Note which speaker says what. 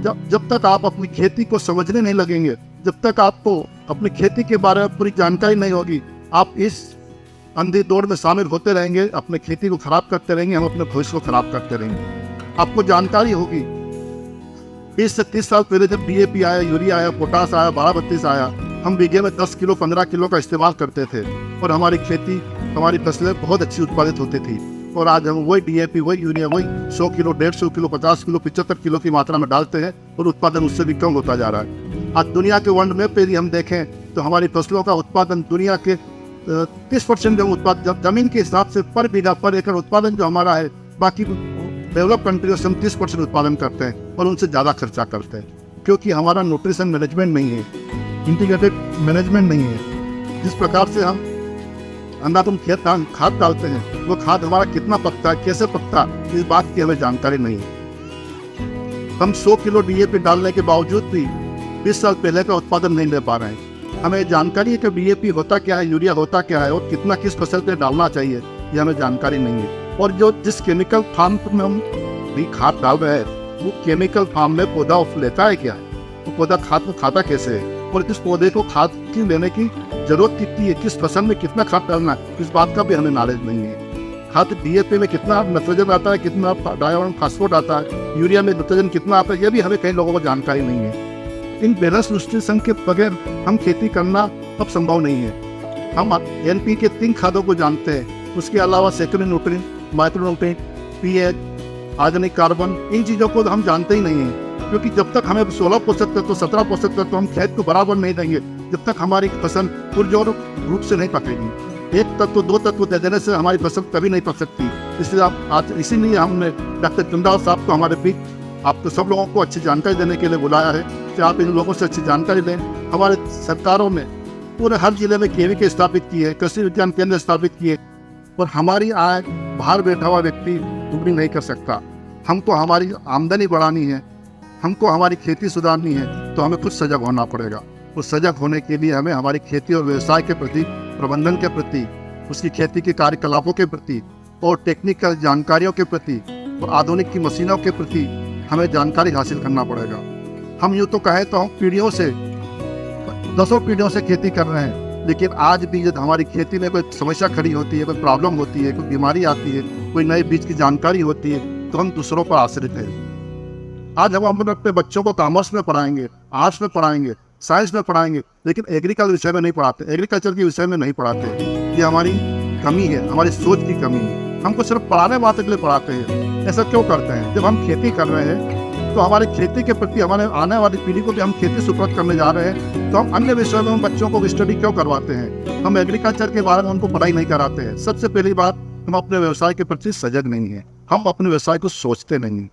Speaker 1: जब तक आप अपनी खेती को समझने नहीं लगेंगे, जब तक आपको अपनी खेती के बारे में पूरी जानकारी नहीं होगी, आप इस अंधी दौड़ में शामिल होते रहेंगे, अपने खेती को खराब करते रहेंगे, हम अपने भविष्य को खराब करते रहेंगे। आपको जानकारी होगी 20 से 30 साल पहले जब DAP आया, यूरिया आया, पोटास आया, 12-32 आया, हम बीघे में 10 किलो 15 किलो का इस्तेमाल करते थे और हमारी खेती, हमारी फसलें बहुत अच्छी उत्पादित होती थी। और आज हम वही DAP, वही यूरिया, वही 100 किलो, 150 किलो, 50 किलो, 75 किलो की मात्रा में डालते हैं और उत्पादन उससे भी कम होता जा रहा है। आज दुनिया के वर्ल्ड मैप पे यदि हम देखें तो हमारी फसलों का उत्पादन दुनिया के 30% जो उत्पादन जमीन के हिसाब से पर बीघा पर एकड़ उत्पादन जो हमारा है, बाकी डेवलप कंट्रियों से हम 30% उत्पादन करते हैं और उनसे ज़्यादा खर्चा करते हैं, क्योंकि हमारा न्यूट्रिशन मैनेजमेंट नहीं है, इंटीग्रेटेड मैनेजमेंट नहीं है। जिस प्रकार से हम अंधाधुंध खेत खाद डालते हैं, वो खाद हमारा कितना पकता है, कैसे पकता है, इस बात की हमें जानकारी नहीं है। हम 100 किलो DAP डालने के बावजूद भी 20 साल पहले का उत्पादन नहीं ले पा रहे हैं। हमें जानकारी है कि DAP होता क्या है, यूरिया होता क्या है और कितना किस फसल पे डालना चाहिए, ये हमें जानकारी नहीं है। और जो जिस केमिकल फार्म में हम भी खाद डाल रहे हैं, वो केमिकल फार्म में पौधा लेता है क्या है, वो पौधा खाद को खाता कैसे है, और इस पौधे को खाद की लेने की जरूरत कितनी है, किस फसल में कितना खाद डालना है, इस बात का भी हमें नॉलेज नहीं है। खाद DAP में कितना नाइट्रोजन आता है, कितना डाई फास्फोरेट आता है, यूरिया में नाइट्रोजन कितना आता है, ये भी हमें कई लोगों को जानकारी नहीं है। इन बैलेंस न्यूट्रिशन के बगैर हम खेती करना अब संभव नहीं है। हम NP के 3 खादों को जानते हैं, उसके अलावा secondary nutrient, micro nutrient, pH, organic carbon, इन चीज़ों को हम जानते ही नहीं हैं, क्योंकि जब तक हमें 16 पोषक तत्व, 17 पोषक तत्व हम खेत को बराबर नहीं देंगे, जब तक हमारी फसल पुरजोर रूप से नहीं पकेगी। 1 तत्व 2 तत्व दे देने से हमारी फसल कभी नहीं पक सकती। इसलिए आप आज इसीलिए हमने डॉक्टर चंद्राल साहब को हमारे बीच, आपको सब लोगों को अच्छी जानकारी देने के लिए बुलाया है कि आप इन लोगों से अच्छी जानकारी लें। हमारे सरकारों ने पूरे हर जिले में KVK स्थापित किए, कृषि विज्ञान केंद्र स्थापित किए, और हमारी आय बाहर बैठा हुआ व्यक्ति दुगनी नहीं कर सकता। हमको हमारी आमदनी बढ़ानी है, हमको हमारी खेती सुधारनी है, तो हमें खुद सजग होना पड़ेगा। उस सजग होने के लिए हमें हमारी खेती और व्यवसाय के प्रति, प्रबंधन के प्रति, उसकी खेती के कार्यकलापों के प्रति और टेक्निकल जानकारियों के प्रति और आधुनिक की मशीनों के प्रति हमें जानकारी हासिल करना पड़ेगा। हम यूँ तो कहें तो हम पीढ़ियों से, 10 पीढ़ियों से खेती कर रहे हैं, लेकिन आज भी जब हमारी खेती में कोई समस्या खड़ी होती है, कोई प्रॉब्लम होती है, कोई बीमारी आती है, कोई नए बीज की जानकारी होती है, तो हम दूसरों पर आश्रित हैं। आज हम अपने बच्चों को कॉमर्स में पढ़ाएंगे, आर्ट्स में पढ़ाएंगे, साइंस में पढ़ाएंगे, लेकिन एग्रीकल्चर विषय में नहीं पढ़ाते, एग्रीकल्चर के विषय में नहीं पढ़ाते। ये हमारी कमी है, हमारी सोच की कमी है। हमको सिर्फ पढ़ाने बातों के लिए पढ़ाते हैं। ऐसा क्यों करते हैं? जब हम खेती कर रहे हैं तो हमारी खेती के प्रति, हमारे आने वाली पीढ़ी को भी हम खेती सुपुर्द करने जा रहे हैं, तो हम अन्य विषयों में हम बच्चों को स्टडी क्यों करवाते हैं? हम एग्रीकल्चर के बारे में उनको पढ़ाई नहीं कराते हैं। सबसे पहली बात, हम अपने व्यवसाय के प्रति सजग नहीं है, हम अपने व्यवसाय को सोचते नहीं।